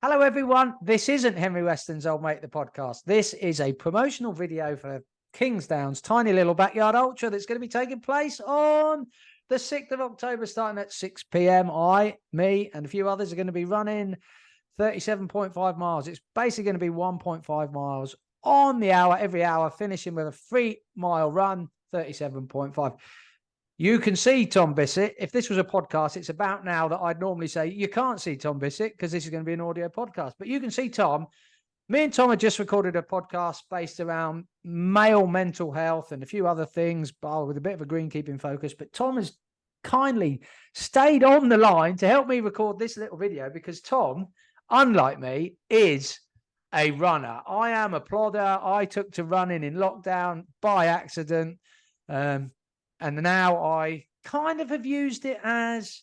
Hello, everyone. This isn't Henry Weston's Old Mate, the podcast. This is a promotional video for Kingsdown's tiny little backyard ultra that's going to be taking place on the 6th of October, starting at 6 p.m. Me, and a few others are going to be running 37.5 miles. It's basically going to be 1.5 miles on the hour, every hour, finishing with a 3-mile run, 37.5. You can see Tom Bissett. If this was a podcast, it's about now that I'd normally say you can't see Tom Bissett because this is going to be an audio podcast. But you can see Tom. Me and Tom had just recorded a podcast based around male mental health and a few other things, but with a bit of a greenkeeping focus. But Tom has kindly stayed on the line to help me record this little video because Tom, unlike me, is a runner. I am a plodder. I took to running in lockdown by accident. And now I kind of have used it as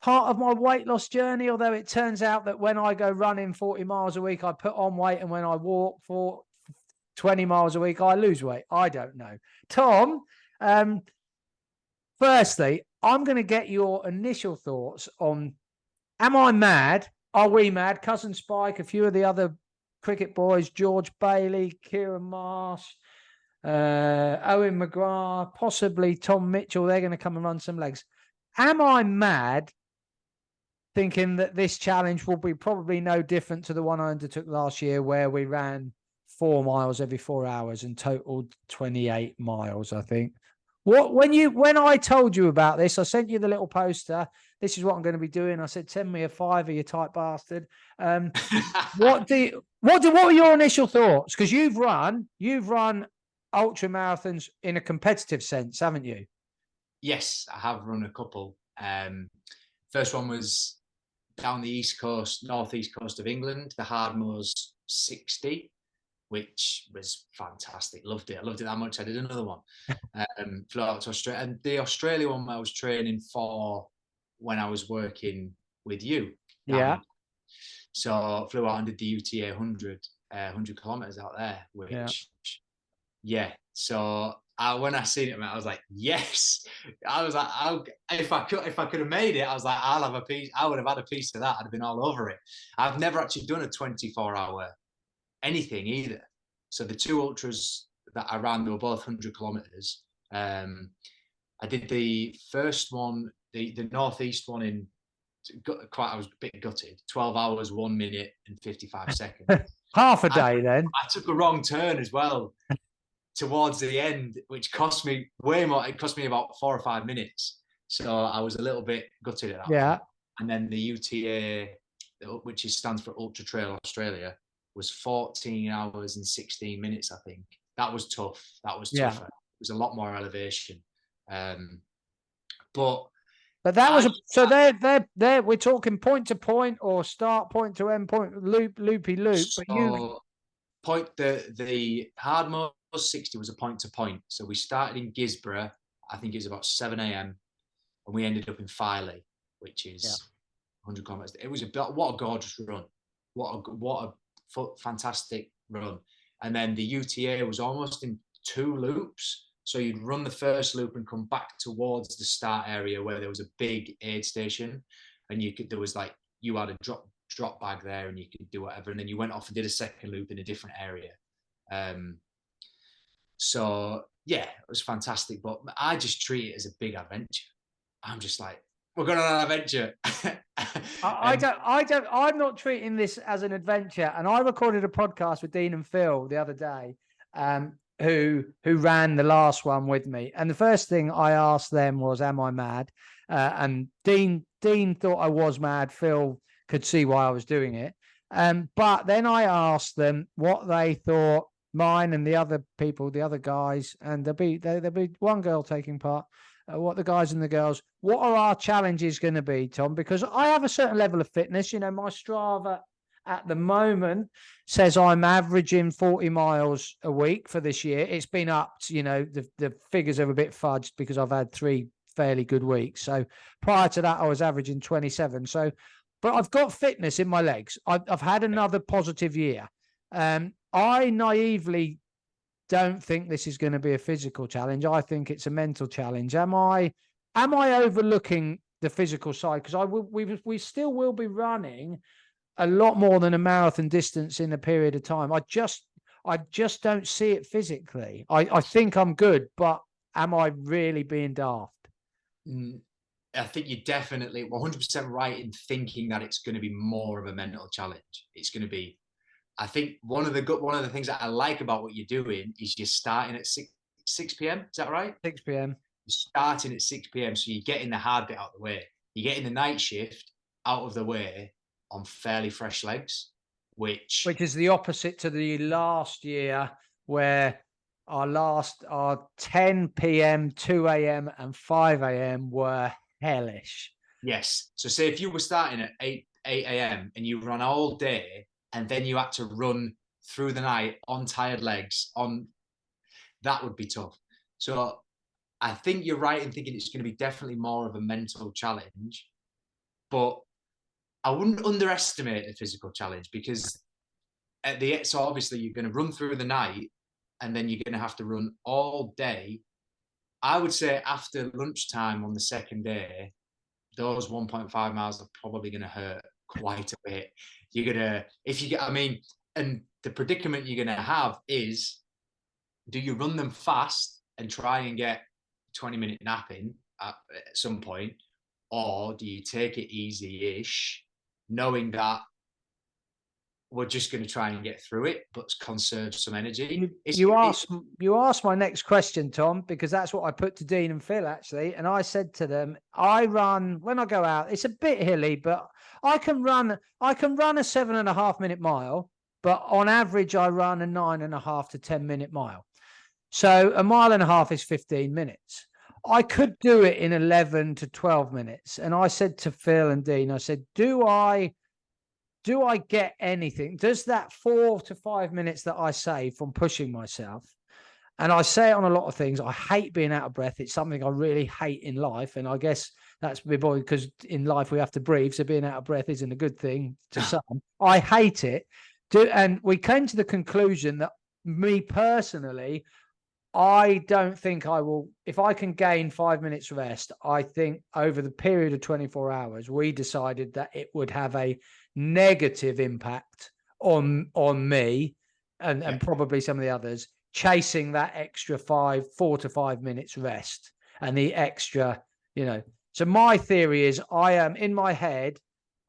part of my weight loss journey, although it turns out that when I go running 40 miles a week, I put on weight. And when I walk for 20 miles a week, I lose weight. I don't know. Tom, firstly, I'm going to get your initial thoughts on, am I mad? Are we mad? Cousin Spike, a few of the other cricket boys, George Bailey, Kieran Marsh, Owen McGrath, possibly Tom Mitchell, they're going to come and run some legs. Am I mad thinking that this challenge will be probably no different to the one I undertook last year where we ran 4 miles every 4 hours and totaled 28 miles, I think. When I told you about this, I sent you the little poster. This is what I'm going to be doing. I said, send me a $5, you type bastard. What were your initial thoughts? Because you've run ultra marathons in a competitive sense, haven't you? Yes, I have run a couple. First one was down the northeast coast of England, the Hardmoors 60, which was fantastic. Loved it. I loved it that much. I did another one. Flew out to Australia. And the Australia one I was training for when I was working with you. Yeah. So flew out and did the UTA 100 kilometers out there, which... Yeah. So when I seen it, I was like, yes. I was like, if I could have made it, I was like, I'll have a piece. I would have had a piece of that. I'd have been all over it. I've never actually done a 24-hour anything either. So the two ultras that I ran, they were both 100 kilometers. I did the first one, the northeast one I was a bit gutted. 12 hours, 1 minute and 55 seconds. Half a day then. I took a wrong turn as well towards the end, which cost me way more. It cost me about 4 or 5 minutes. So I was a little bit gutted at that. Yeah. Point. And then the UTA, which stands for Ultra Trail Australia, was 14 hours and 16 minutes, I think. That was tough. That was tougher. It was a lot more elevation. But that was so they're we're talking point to point or start point to end point, loopy loop. So the Hardmoor 60 was a point to point. So we started in Gisborough, I think it was about 7 a.m. and we ended up in Filey, which is 100 kilometers. It was what a gorgeous run. What a fantastic run. And then the UTA was almost in 2 loops. So you'd run the first loop and come back towards the start area where there was a big aid station, and you had a drop bag there and you could do whatever. And then you went off and did a second loop in a different area. So yeah, it was fantastic, but I just treat it as a big adventure. I'm just like, we're going on an adventure. I'm not treating this as an adventure. And I recorded a podcast with Dean and Phil the other day, who ran the last one with me. And the first thing I asked them was, am I mad? And Dean thought I was mad. Phil could see why I was doing it. But then I asked them what they thought, mine and the other people, the other guys, and there'll be one girl taking part, what the guys and the girls, what are our challenges going to be, Tom? Because I have a certain level of fitness. You know, my Strava at the moment says I'm averaging 40 miles a week for this year. It's been upped, you know, the figures are a bit fudged because I've had 3 fairly good weeks. So prior to that, I was averaging 27. So, but I've got fitness in my legs. I've had another positive year. I naively don't think this is going to be a physical challenge. I think it's a mental challenge. Am I overlooking the physical side? Because we still will be running a lot more than a marathon distance in a period of time. I just don't see it physically. I think I'm good, but am I really being daft? I think you're definitely 100% right in thinking that it's going to be more of a mental challenge. It's going to be, I think one of the things that I like about what you're doing is you're starting at 6 p.m. Is that right? 6 p.m. You're starting at 6 p.m. So you're getting the hard bit out of the way. You're getting the night shift out of the way on fairly fresh legs, which is the opposite to the last year, where our 10 p.m., 2 a.m., and 5 a.m. were hellish. yes. So say if you were starting at 8 a.m. and you run all day, and then you had to run through the night on tired legs, that would be tough. So I think you're right in thinking it's going to be definitely more of a mental challenge, but I wouldn't underestimate a physical challenge, because so obviously you're going to run through the night and then you're going to have to run all day. I would say after lunchtime on the second day, those 1.5 miles are probably going to hurt quite a bit. You're going to, if you get, I mean, and the predicament you're going to have is, do you run them fast and try and get 20-minute nap in at some point, or do you take it easy-ish, knowing that we're just going to try and get through it, but conserve some energy? You asked my next question, Tom, because that's what I put to Dean and Phil, actually. And I said to them, I run, when I go out, it's a bit hilly, but I can run a 7.5-minute mile, but on average, I run a 9.5 to 10-minute mile. So a mile and a half is 15 minutes. I could do it in 11 to 12 minutes. And I said to Phil and Dean, I said, do I get anything? Does that 4 to 5 minutes that I save from pushing myself, and I say it on a lot of things, I hate being out of breath. It's something I really hate in life. And I guess that's because in life we have to breathe. So being out of breath isn't a good thing to some. I hate it. And we came to the conclusion that, me personally, I don't think I will. If I can gain 5 minutes rest, I think over the period of 24 hours, we decided that it would have a negative impact on me and probably some of the others, chasing that extra 4 to 5 minutes rest and the extra, So my theory is, I am in my head,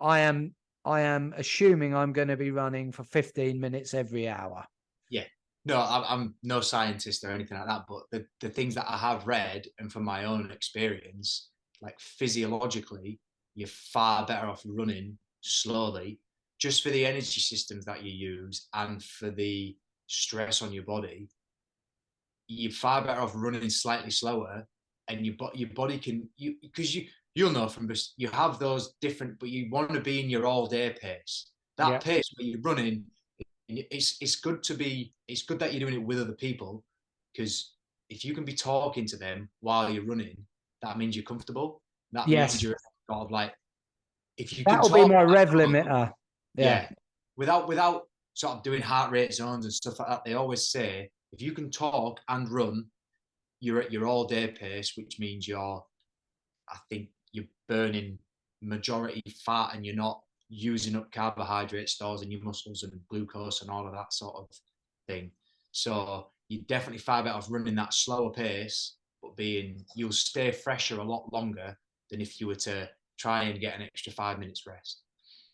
I am assuming I'm going to be running for 15 minutes every hour. Yeah. No, I'm no scientist or anything like that, but the things that I have read, and from my own experience, like physiologically, you're far better off running slowly, just for the energy systems that you use and for the stress on your body. You're far better off running slightly slower, and your body can, because you'll know from this, you have those different, but you want to be in your all day pace. That pace where you're running, it's good that you're doing it with other people, because if you can be talking to them while you're running, that means you're comfortable. That means you're sort of like, if you that'll can talk, be my rev limiter. Yeah. Without sort of doing heart rate zones and stuff like that, they always say if you can talk and run, you're at your all day pace, which means I think you're burning majority fat and you're not using up carbohydrate stores in your muscles and glucose and all of that sort of thing. So you're definitely far better off running that slower pace, but you'll stay fresher a lot longer than if you were to try and get an extra 5 minutes rest.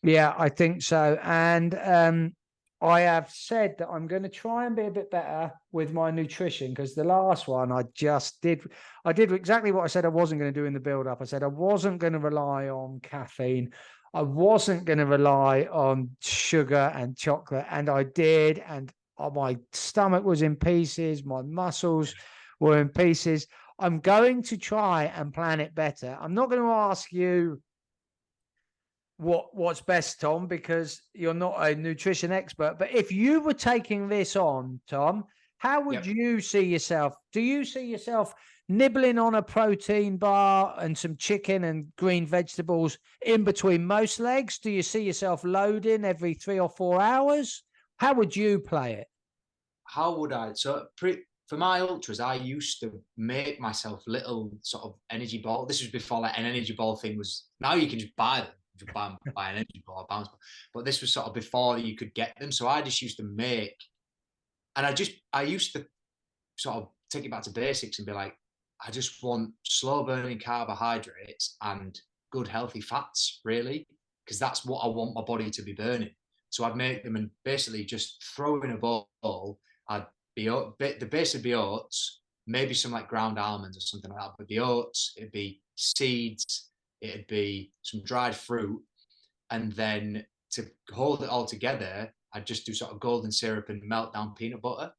Yeah, I think so. And I have said that I'm going to try and be a bit better with my nutrition, because the last one I did exactly what I said I wasn't going to do in the build up. I said I wasn't going to rely on caffeine. I wasn't going to rely on sugar and chocolate, and I did. And my stomach was in pieces. My muscles were in pieces. I'm going to try and plan it better. I'm not going to ask you what's best, Tom, because you're not a nutrition expert. But if you were taking this on, Tom, how would you see yourself? Do you see yourself nibbling on a protein bar and some chicken and green vegetables in between most legs? Do you see yourself loading every 3 or 4 hours? How would you play it? How would I? So for my ultras, I used to make myself little sort of energy ball. This was before like an energy ball thing was. Now you can just buy them. just buy an energy ball or bounce ball. But this was sort of before you could get them. So I just used to make, and I used to sort of take it back to basics and be like, I just want slow burning carbohydrates and good healthy fats, really, because that's what I want my body to be burning. So I'd make them and basically just throw in a bowl. I'd be the base would be oats, maybe some like ground almonds or something like that. But the oats, it'd be seeds, it'd be some dried fruit, and then to hold it all together, I'd just do sort of golden syrup and melt down peanut butter.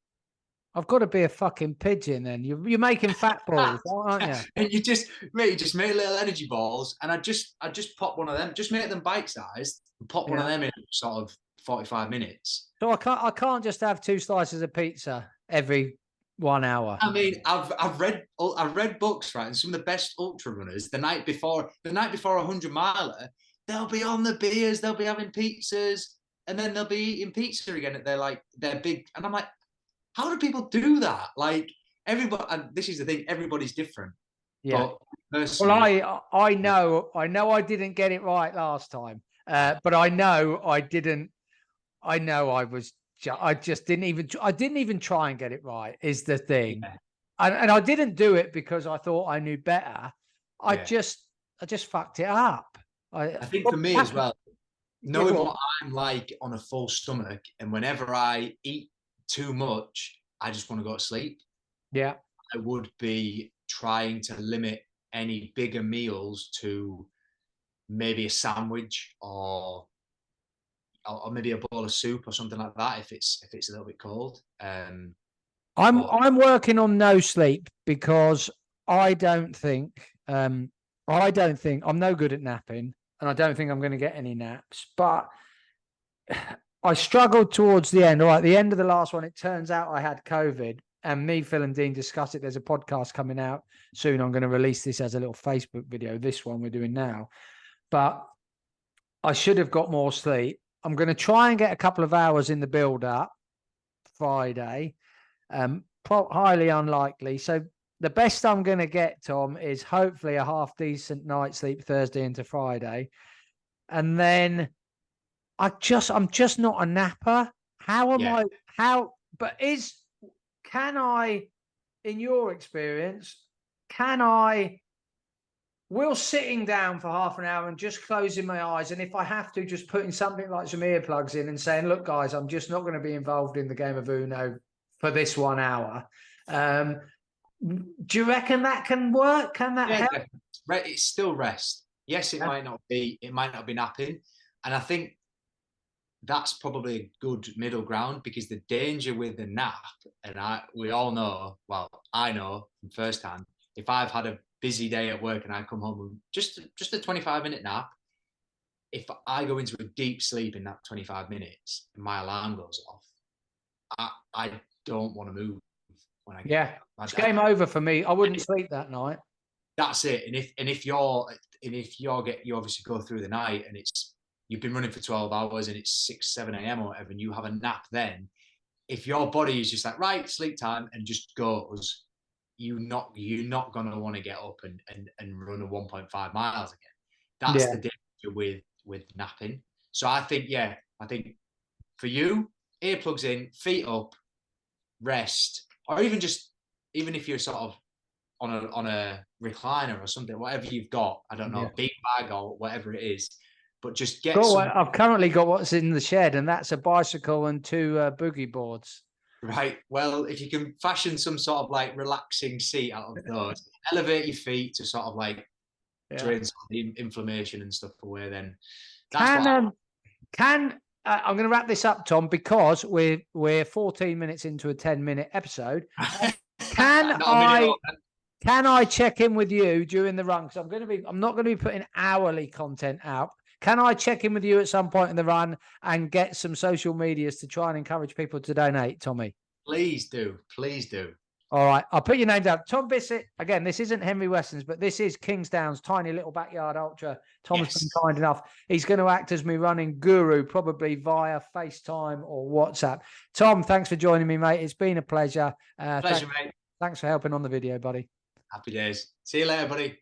I've got to be a fucking pigeon then. You're making fat balls, aren't you? And you just make little energy balls, and I just pop one of them, just make them bite sized, and pop one of them in sort of 45 minutes. So I can't just have 2 slices of pizza every 1 hour. I mean, I've read books, right, and some of the best ultra runners the night before a 100-miler, they'll be on the beers, they'll be having pizzas, and then they'll be eating pizza again. They're big, and I'm like, how do people do that? Like everybody, and this is the thing, everybody's different. Yeah. Well, I know I didn't get it right last time, but I know I didn't. I know I just didn't even try and get it right. Is the thing, and I didn't do it because I thought I knew better. I just fucked it up. I think for me as well, knowing what I'm like on a full stomach, and whenever I eat too much, I just want to go to sleep. Yeah. I would be trying to limit any bigger meals to maybe a sandwich or maybe a bowl of soup or something like that if it's a little bit cold. I'm working on no sleep because I don't think I'm no good at napping, and I don't think I'm going to get any naps. But I struggled towards the end. All right, the end of the last one, it turns out I had COVID, and me, Phil, and Dean discussed it. There's a podcast coming out soon. I'm going to release this as a little Facebook video. This one we're doing now, but I should have got more sleep. I'm going to try and get a couple of hours in the build up Friday. Highly unlikely. So the best I'm going to get, Tom, is hopefully a half decent night's sleep Thursday into Friday, and then I'm just not a napper. How am I? How? But can I, in your experience, will sitting down for half an hour and just closing my eyes, and if I have to, just putting something like some earplugs in and saying, look, guys, I'm just not going to be involved in the game of Uno for this 1 hour. Do you reckon that can work? Can that help? It's still rest. Yes, it might not be napping. And I think that's probably a good middle ground, because the danger with the nap, and we all know, well, I know from firsthand, if I've had a busy day at work and I come home with just a 25-minute nap, if I go into a deep sleep in that 25 minutes and my alarm goes off, I don't want to move when I get it's game over for me. I wouldn't sleep that night. That's it. And if you obviously go through the night and you've been running for 12 hours and it's 6, 7 a.m. or whatever, and you have a nap then, if your body is just like, right, sleep time, and just goes, you're not going to want to get up and run a 1.5 miles again. That's the danger with napping. So I think for you, earplugs in, feet up, rest, or even if you're sort of on a recliner or something, whatever you've got, I don't know, bean bag or whatever it is, but just get I've currently got what's in the shed, and that's a bicycle and 2 boogie boards. Right. Well, if you can fashion some sort of like relaxing seat out of those, elevate your feet to sort of like drain some of the inflammation and stuff away, then that's I'm going to wrap this up, Tom, because we're 14 minutes into a 10-minute episode. Can I check in with you during the run? Because I'm not going to be putting hourly content out. Can I check in with you at some point in the run and get some social medias to try and encourage people to donate, Tommy? Please do. Please do. All right. I'll put your name down. Tom Bissett. Again, this isn't Henry Weston's, but this is Kingsdown's tiny little backyard ultra. Tom's been kind enough. He's going to act as me running guru, probably via FaceTime or WhatsApp. Tom, thanks for joining me, mate. It's been a pleasure. Pleasure, mate. Thanks for helping on the video, buddy. Happy days. See you later, buddy.